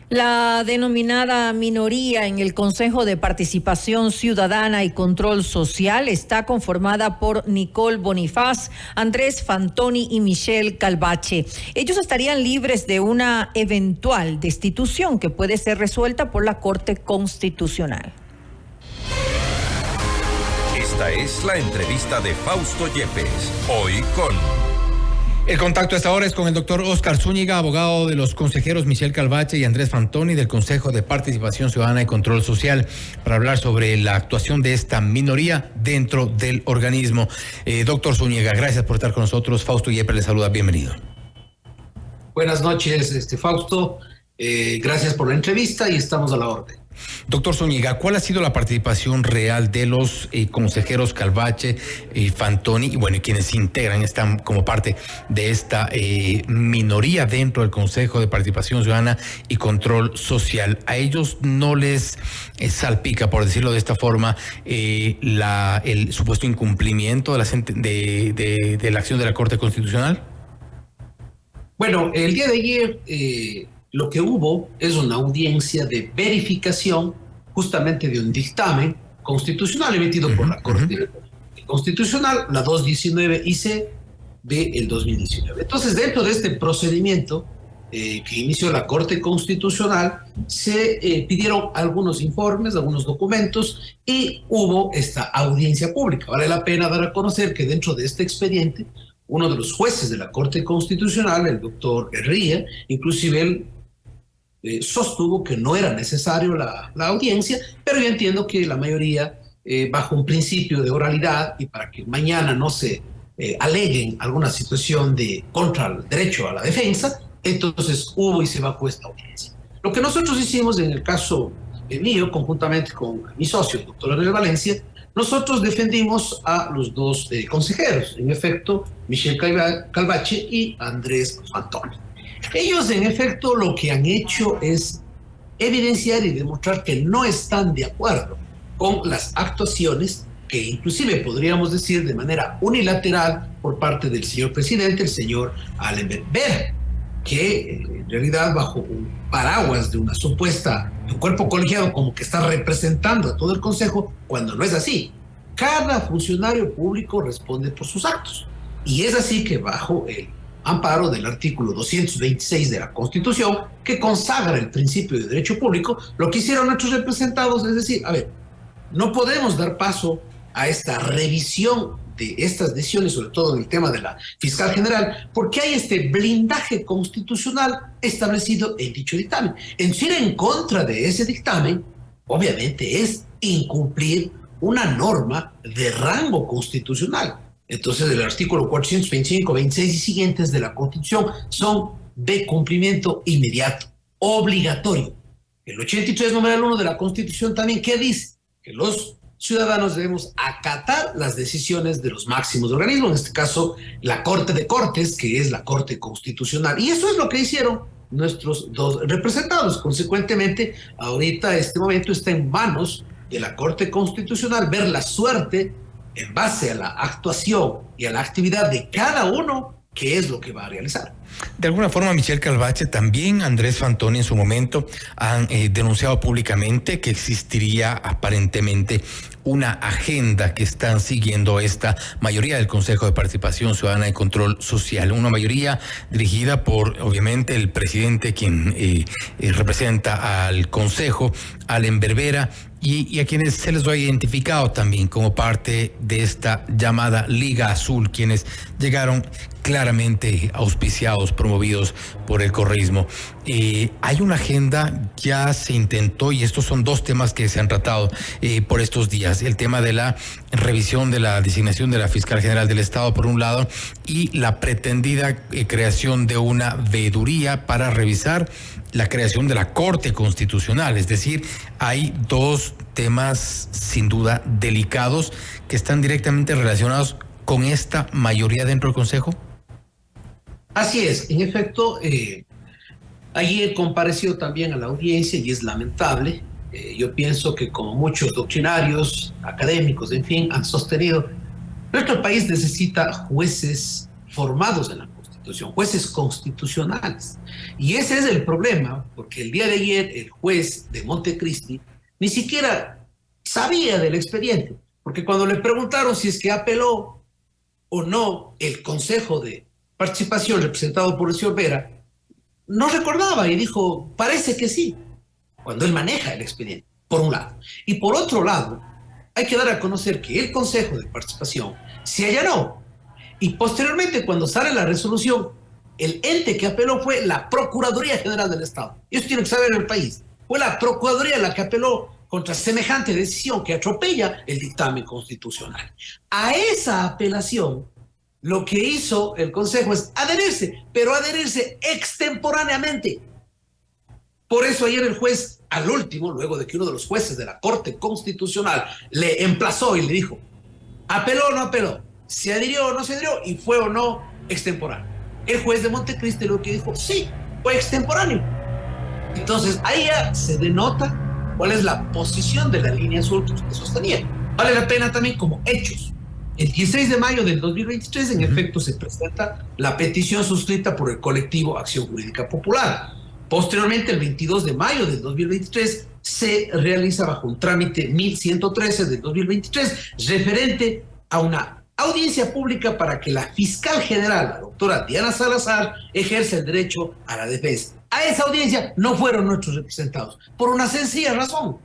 La denominada minoría en el Consejo de Participación Ciudadana y Control Social está conformada por Nicole Bonifaz, Andrés Fantoni y Michelle Calvache. Ellos estarían libres de una eventual destitución que puede ser resuelta por la Corte Constitucional. Esta es la entrevista de Fausto Yepes, hoy con... El contacto a esta hora es con el doctor Oscar Zúñiga, abogado de los consejeros Michelle Calvache y Andrés Fantoni del Consejo de Participación Ciudadana y Control Social, para hablar sobre la actuación de esta minoría dentro del organismo. Doctor Zúñiga, gracias por estar con nosotros. Fausto Yepes le saluda, bienvenido. Buenas noches, Fausto. Gracias por la entrevista y estamos a la orden. Doctor Zúñiga, ¿cuál ha sido la participación real de los consejeros Calvache y Fantoni y quienes integran, están como parte de esta minoría dentro del Consejo de Participación Ciudadana y Control Social? ¿A ellos no les salpica, por decirlo de esta forma, el supuesto incumplimiento de la acción de la Corte Constitucional? Bueno, el día de ayer lo que hubo es una audiencia de verificación justamente de un dictamen constitucional emitido por la Corte Constitucional, la 219 IC del 2019. Entonces, dentro de este procedimiento que inició la Corte Constitucional, se pidieron algunos informes, algunos documentos y hubo esta audiencia pública. Vale la pena dar a conocer que dentro de este expediente, uno de los jueces de la Corte Constitucional, el doctor Herría, inclusive él sostuvo que no era necesario la audiencia, pero yo entiendo que la mayoría, bajo un principio de oralidad y para que mañana no se aleguen alguna situación contra el derecho a la defensa, entonces hubo y se bajó esta audiencia. Lo que nosotros hicimos en el caso mío, conjuntamente con mi socio, el doctor Ariel Valencia, nosotros defendimos a los dos consejeros, en efecto, Michelle Calvache y Andrés Fantoni. Ellos, en efecto, lo que han hecho es evidenciar y demostrar que no están de acuerdo con las actuaciones que inclusive podríamos decir de manera unilateral por parte del señor presidente, el señor Alemberg, que en realidad bajo un paraguas de un cuerpo colegiado como que está representando a todo el Consejo, cuando no es así. Cada funcionario público responde por sus actos. Y es así que bajo el amparo del artículo 226 de la Constitución, que consagra el principio de derecho público, lo que hicieron nuestros representados es decir, a ver, no podemos dar paso a esta revisión de estas decisiones, sobre todo en el tema de la fiscal general, porque hay este blindaje constitucional establecido en dicho dictamen. Ir en contra de ese dictamen, obviamente, es incumplir una norma de rango constitucional. Entonces, el artículo 425, 26 y siguientes de la Constitución son de cumplimiento inmediato, obligatorio. El 83, numeral 1 de la Constitución también, ¿qué dice? Que los ciudadanos debemos acatar las decisiones de los máximos organismos, en este caso, la Corte de Cortes, que es la Corte Constitucional. Y eso es lo que hicieron nuestros dos representados. Consecuentemente, ahorita, este momento está en manos de la Corte Constitucional ver la suerte en base a la actuación y a la actividad de cada uno, qué es lo que va a realizar. De alguna forma, Michelle Calvache, también Andrés Fantoni en su momento han denunciado públicamente que existiría aparentemente una agenda que están siguiendo esta mayoría del Consejo de Participación Ciudadana y Control Social, una mayoría dirigida por, obviamente, el presidente, quien representa al Consejo, Alemberg, y a quienes se les ha identificado también como parte de esta llamada Liga Azul, quienes llegaron claramente auspiciados, promovidos por el correísmo. Hay una agenda, ya se intentó, y estos son dos temas que se han tratado por estos días: el tema de la revisión de la designación de la fiscal general del Estado, por un lado, y la pretendida creación de una veeduría para revisar la creación de la Corte Constitucional. Es decir, hay dos temas sin duda delicados que están directamente relacionados con esta mayoría dentro del Consejo. Así es, en efecto, ayer compareció también a la audiencia y es lamentable. Yo pienso que como muchos doctrinarios, académicos, en fin, han sostenido, nuestro país necesita jueces formados en la Constitución. Constitución, jueces constitucionales. Y ese es el problema, porque el día de ayer el juez de Montecristi ni siquiera sabía del expediente, porque cuando le preguntaron si es que apeló o no el Consejo de Participación representado por el señor Vera, no recordaba y dijo, parece que sí, cuando él maneja el expediente, por un lado. Y por otro lado, hay que dar a conocer que el Consejo de Participación se allanó y posteriormente, cuando sale la resolución, el ente que apeló fue la Procuraduría General del Estado. Eso tiene que saber el país. Fue la Procuraduría la que apeló contra semejante decisión que atropella el dictamen constitucional. A esa apelación, lo que hizo el Consejo es adherirse, pero adherirse extemporáneamente. Por eso ayer el juez, al último, luego de que uno de los jueces de la Corte Constitucional le emplazó y le dijo, apeló o no apeló, se adhirió o no se adhirió, y fue o no extemporáneo. El juez de Montecristi lo que dijo, sí, fue extemporáneo. Entonces, ahí ya se denota cuál es la posición de la línea azul que usted sostenía. Vale la pena también como hechos. El 16 de mayo del 2023, en efecto, se presenta la petición suscrita por el colectivo Acción Jurídica Popular. Posteriormente, el 22 de mayo del 2023, se realiza bajo un trámite 1113 del 2023, referente a una audiencia pública para que la fiscal general, la doctora Diana Salazar, ejerza el derecho a la defensa. A esa audiencia no fueron nuestros representados, por una sencilla razón.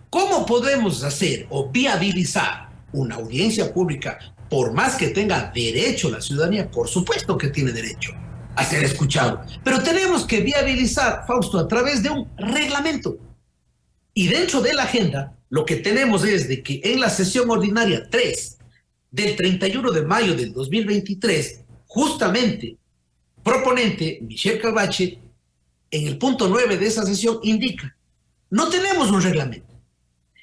¿Cómo podemos hacer o viabilizar una audiencia pública, por más que tenga derecho la ciudadanía? Por supuesto que tiene derecho a ser escuchado, pero tenemos que viabilizar, Fausto, a través de un reglamento. Y dentro de la agenda, lo que tenemos es de que en la sesión ordinaria 3 del 31 de mayo del 2023, justamente, proponente Michelle Calvache, en el punto 9 de esa sesión, indica, no tenemos un reglamento.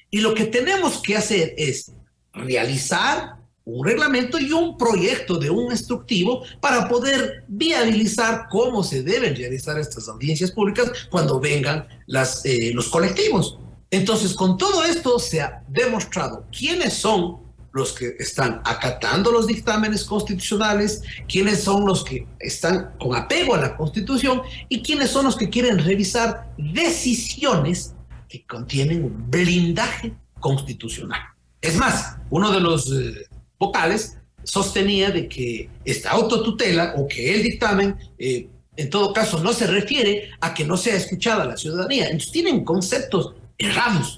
Y lo que tenemos que hacer es realizar un reglamento y un proyecto de un instructivo para poder viabilizar cómo se deben realizar estas audiencias públicas cuando vengan los colectivos. Entonces, con todo esto se ha demostrado quiénes son los que están acatando los dictámenes constitucionales, quiénes son los que están con apego a la Constitución y quiénes son los que quieren revisar decisiones que contienen un blindaje constitucional. Es más, uno de los vocales sostenía de que esta autotutela o que el dictamen, en todo caso, no se refiere a que no sea escuchada la ciudadanía. Entonces tienen conceptos errados.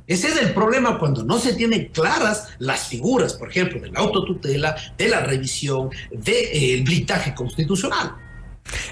Ese es el problema cuando no se tienen claras las figuras, por ejemplo, de la autotutela, de la revisión, del blindaje constitucional.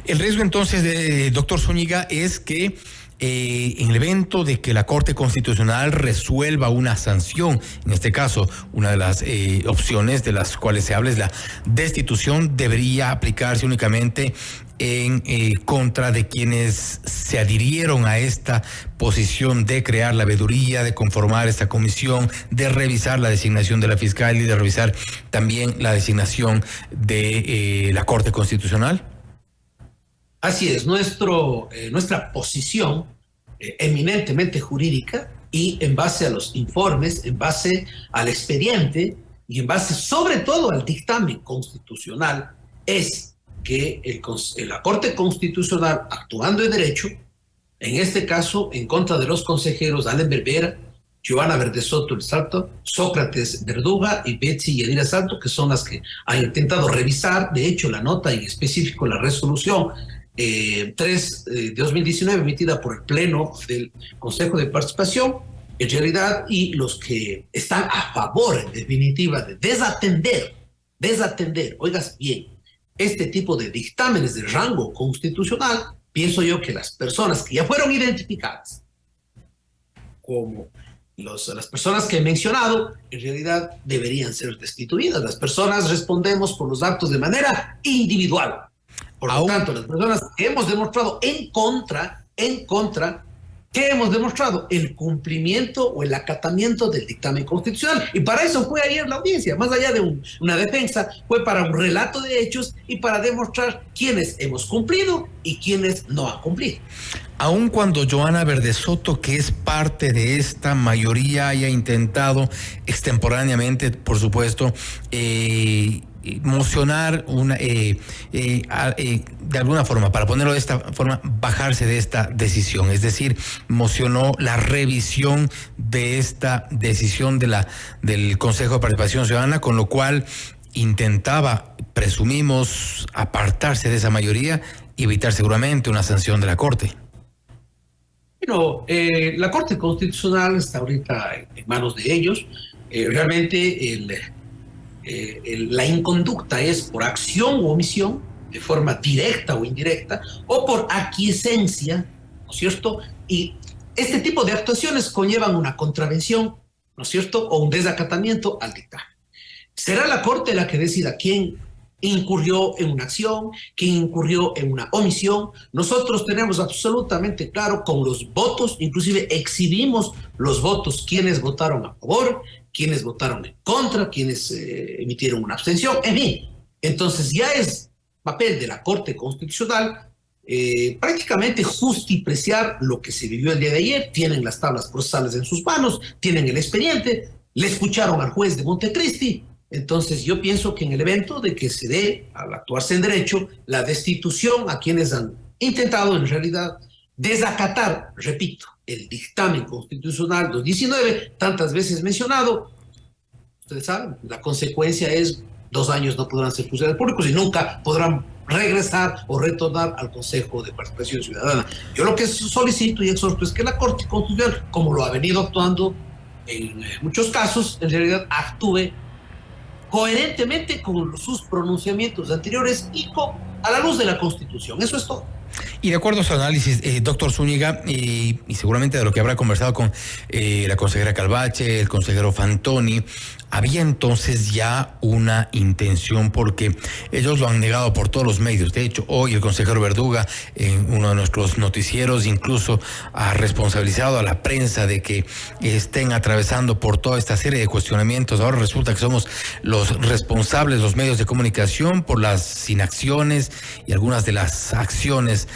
El riesgo entonces, doctor Zúñiga, es que en el evento de que la Corte Constitucional resuelva una sanción, en este caso, una de las opciones de las cuales se habla es la destitución, debería aplicarse únicamente en contra de quienes se adhirieron a esta posición de crear la veeduría, de conformar esta comisión, de revisar la designación de la fiscal y de revisar también la designación de la Corte Constitucional. Así es, nuestra posición eminentemente jurídica y en base a los informes, en base al expediente y en base sobre todo al dictamen constitucional es que la Corte Constitucional, actuando de derecho, en este caso en contra de los consejeros Allen Berbera, Giovanna Verdesoto El Salto, Sócrates Verduga y Betsy Yadira Salto, que son las que han intentado revisar, de hecho, la nota y en específico la resolución 3 de 2019 emitida por el Pleno del Consejo de Participación, en realidad, y los que están a favor, en definitiva, de desatender, oigas bien, este tipo de dictámenes de rango constitucional, pienso yo que las personas que ya fueron identificadas como las personas que he mencionado, en realidad deberían ser destituidas. Las personas respondemos por los actos de manera individual. Por lo tanto, las personas que hemos demostrado en contra, ¿qué hemos demostrado? El cumplimiento o el acatamiento del dictamen constitucional. Y para eso fue ayer la audiencia, más allá de una defensa, fue para un relato de hechos y para demostrar quiénes hemos cumplido y quiénes no han cumplido. Aun cuando Giovanna Verdesoto, que es parte de esta mayoría, haya intentado extemporáneamente, por supuesto, mocionar de alguna forma, para ponerlo de esta forma, bajarse de esta decisión, es decir, mocionó la revisión de esta decisión del Consejo de Participación Ciudadana, con lo cual intentaba, presumimos, apartarse de esa mayoría y evitar seguramente una sanción de la Corte. Bueno, la Corte Constitucional está ahorita en manos de ellos. Realmente la inconducta es por acción o omisión, de forma directa o indirecta, o por aquiescencia, ¿no es cierto? Y este tipo de actuaciones conllevan una contravención, ¿no es cierto?, o un desacatamiento al dictamen. Será la Corte la que decida quién incurrió en una acción, quién incurrió en una omisión. Nosotros tenemos absolutamente claro con los votos, inclusive exhibimos los votos, quienes votaron a favor, quienes votaron en contra, quienes emitieron una abstención, en fin. Entonces ya es papel de la Corte Constitucional prácticamente justipreciar lo que se vivió el día de ayer. Tienen las tablas procesales en sus manos, tienen el expediente, le escucharon al juez de Montecristi. Entonces yo pienso que en el evento de que se dé, al actuarse en derecho, la destitución a quienes han intentado en realidad desacatar, repito, el dictamen constitucional 219, tantas veces mencionado, ustedes saben, la consecuencia es 2 años no podrán ser funcionarios públicos y nunca podrán regresar o retornar al Consejo de Participación Ciudadana. Yo lo que solicito y exhorto es que la Corte Constitucional, como lo ha venido actuando en muchos casos, en realidad actúe coherentemente con sus pronunciamientos anteriores y a la luz de la Constitución. Eso es todo. Y de acuerdo a su análisis, doctor Zúñiga, y seguramente de lo que habrá conversado con la consejera Calvache, el consejero Fantoni, había entonces ya una intención, porque ellos lo han negado por todos los medios. De hecho, hoy el consejero Verduga, en uno de nuestros noticieros, incluso ha responsabilizado a la prensa de que estén atravesando por toda esta serie de cuestionamientos. Ahora resulta que somos los responsables, los medios de comunicación, por las inacciones y algunas de las acciones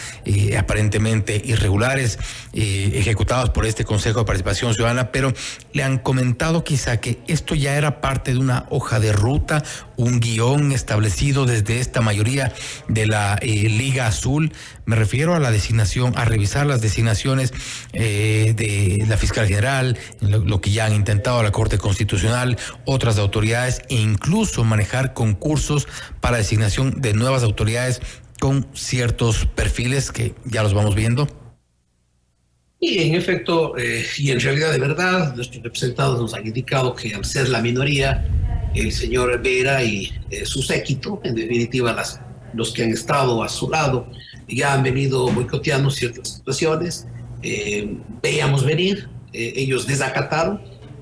aparentemente irregulares ejecutadas por este Consejo de Participación Ciudadana, pero le han comentado quizá que esto ya era parte de una hoja de ruta, un guión establecido desde esta mayoría de la Liga Azul. Me refiero a la designación, a revisar las designaciones de la Fiscal General, lo que ya han intentado la Corte Constitucional, otras autoridades, e incluso manejar concursos para designación de nuevas autoridades con ciertos perfiles que ya los vamos viendo. Y en efecto, y en realidad de verdad, nuestros representados nos han indicado que al ser la minoría, el señor Vera y su séquito, en definitiva los que han estado a su lado, ya han venido boicoteando ciertas situaciones. Veíamos venir, ellos desacataron,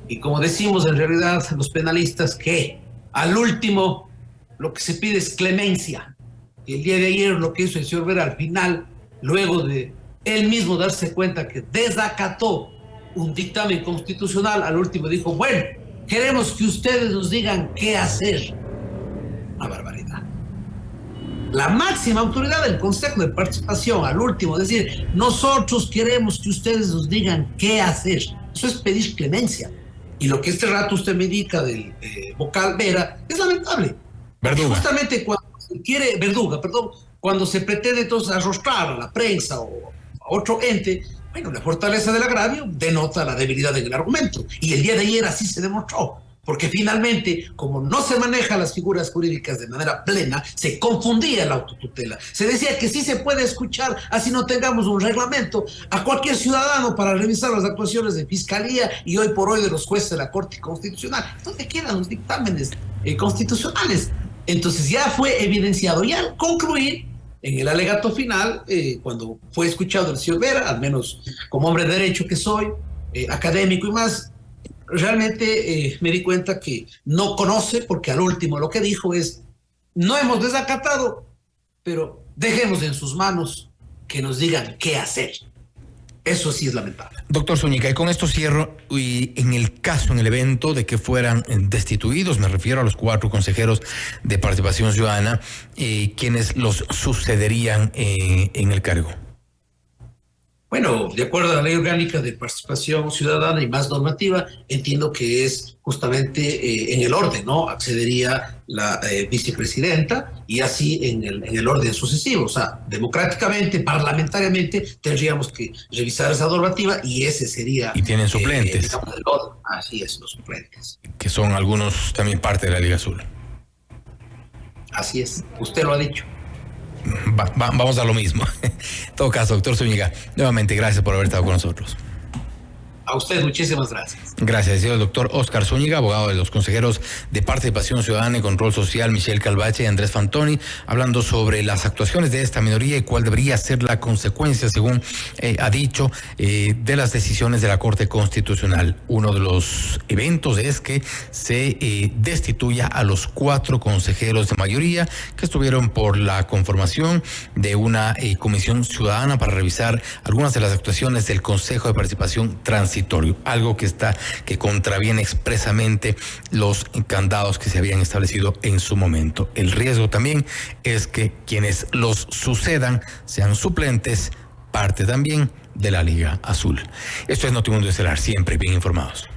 y como decimos en realidad los penalistas, que al último lo que se pide es clemencia. Y el día de ayer lo que hizo el señor Vera al final, luego de él mismo darse cuenta que desacató un dictamen constitucional, al último dijo, bueno, queremos que ustedes nos digan qué hacer. Una barbaridad. La máxima autoridad del Consejo de Participación, al último, decir, nosotros queremos que ustedes nos digan qué hacer. Eso es pedir clemencia. Y lo que este rato usted me indica del vocal Vera es lamentable. Verduga. Justamente cuando se quiere, Verduga, perdón, cuando se pretende entonces arrostrar a la prensa o a otro ente, bueno, la fortaleza del agravio denota la debilidad del argumento. Y el día de ayer así se demostró. Porque finalmente, como no se manejan las figuras jurídicas de manera plena, se confundía la autotutela. Se decía que sí se puede escuchar, así no tengamos un reglamento, a cualquier ciudadano para revisar las actuaciones de Fiscalía y hoy por hoy de los jueces de la Corte Constitucional. ¿Dónde quedan los dictámenes constitucionales? Entonces ya fue evidenciado. Y al concluir, en el alegato final, cuando fue escuchado el señor Vera, al menos como hombre de derecho que soy, académico y más, realmente me di cuenta que no conoce, porque al último lo que dijo es, no hemos desacatado, pero dejemos en sus manos que nos digan qué hacer. Eso sí es lamentable. Doctor Zúñiga, y con esto cierro, y en el caso, en el evento de que fueran destituidos, me refiero a los 4 consejeros de Participación Ciudadana, ¿quiénes los sucederían en el cargo? Bueno, de acuerdo a la Ley Orgánica de Participación Ciudadana y más normativa, entiendo que es justamente en el orden, ¿no? Accedería la vicepresidenta y así en el orden sucesivo. O sea, democráticamente, parlamentariamente, tendríamos que revisar esa normativa y ese sería... Y tienen suplentes. Digamos, el orden. Así es, los suplentes. Que son algunos también parte de la Liga Azul. Así es, usted lo ha dicho. Vamos a lo mismo. En todo caso, doctor Zúñiga, nuevamente gracias por haber estado con nosotros. A usted muchísimas gracias. Gracias, el doctor Óscar Zúñiga, abogado de los consejeros de Participación Ciudadana y Control Social, Michelle Calvache y Andrés Fantoni, hablando sobre las actuaciones de esta minoría y cuál debería ser la consecuencia, según ha dicho, de las decisiones de la Corte Constitucional. Uno de los eventos es que se destituya a los 4 consejeros de mayoría que estuvieron por la conformación de una comisión ciudadana para revisar algunas de las actuaciones del Consejo de Participación Transitorio, algo que contraviene expresamente los candados que se habían establecido en su momento. El riesgo también es que quienes los sucedan sean suplentes, parte también de la Liga Azul. Esto es Notimundo Estelar, siempre bien informados.